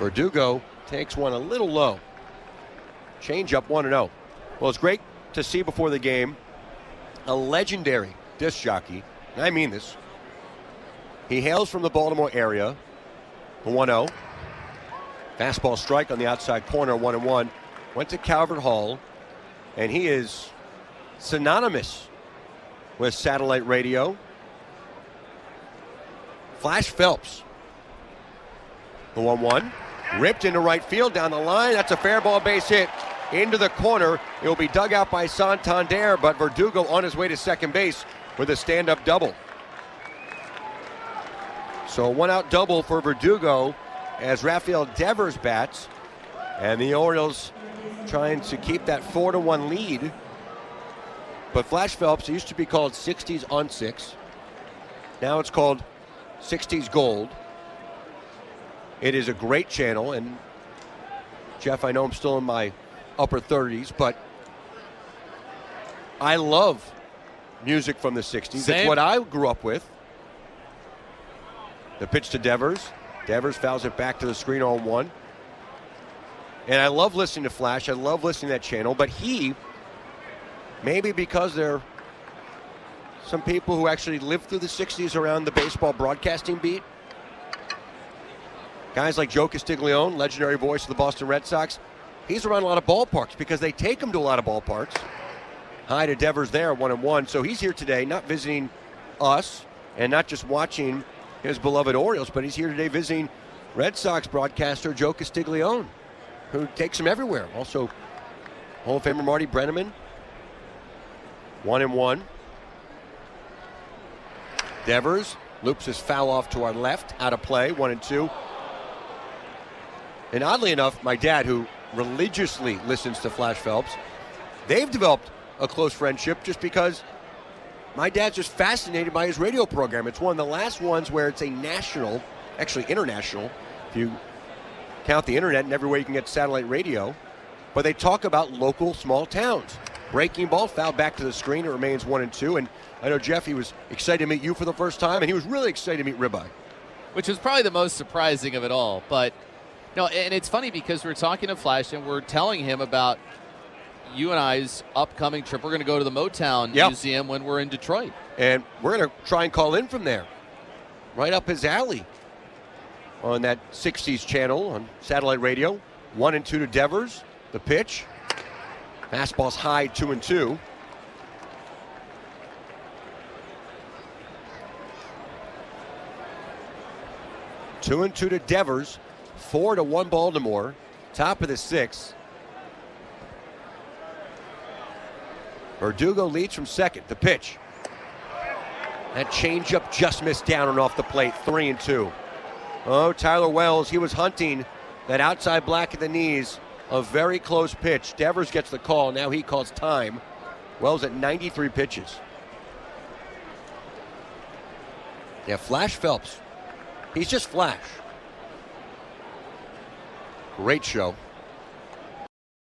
Verdugo takes one a little low. Change up 1-0. Well, it's great to see before the game a legendary disc jockey, and I mean this. He hails from the Baltimore area. 1-0. Fastball strike on the outside corner, 1-1. Went to Calvert Hall, and he is synonymous with satellite radio. Phlash Phelps. The 1-1. Ripped into right field down the line. That's a fair ball base hit into the corner. It will be dug out by Santander, but Verdugo on his way to second base with a stand-up double. So a one-out double for Verdugo as Rafael Devers bats. And the Orioles trying to keep that 4-1 lead. But Phlash Phelps, it used to be called 60s on 6. Now it's called 60s Gold. It is a great channel, and Jeff, I know I'm still in my upper 30s, but I love music from the 60s. Same. It's what I grew up with. The pitch to Devers. Devers fouls it back to the screen on 1. And I love listening to Phlash. I love listening to that channel, but he, maybe because there are some people who actually lived through the 60s around the baseball broadcasting beat, guys like Joe Castiglione, legendary voice of the Boston Red Sox, he's around a lot of ballparks because they take him to a lot of ballparks. Hi to Devers there, 1-1. So he's here today, not visiting us and not just watching his beloved Orioles, but he's here today visiting Red Sox broadcaster Joe Castiglione, who takes him everywhere. Also, Hall of Famer Marty Brennaman, 1-1. Devers loops his foul off to our left, out of play, 1-2. And oddly enough, my dad, who religiously listens to Phlash Phelps, they've developed a close friendship just because my dad's just fascinated by his radio program. It's one of the last ones where it's a national, actually international, if you count the internet and everywhere you can get satellite radio, but they talk about local small towns. Breaking ball, foul back to the screen, it remains 1-2. And I know, Jeff, he was excited to meet you for the first time, and he was really excited to meet Ribeye. Which was probably the most surprising of it all. But no, and it's funny because we're talking to Phlash and we're telling him about you and I's upcoming trip. We're going to go to the Motown Museum when we're in Detroit. And we're going to try and call in from there. Right up his alley on that 60s channel on satellite radio. 1-2 to Devers. The pitch. Fastball's high, 2-2. Two and 2 to Devers. 4-1 Baltimore. Top of the 6th. Verdugo leads from second. The pitch. That changeup just missed down and off the plate. 3-2. Oh, Tyler Wells, he was hunting that outside black at the knees. A very close pitch. Devers gets the call. Now he calls time. Wells at 93 pitches. Yeah, Phlash Phelps. He's just Phlash. Great show.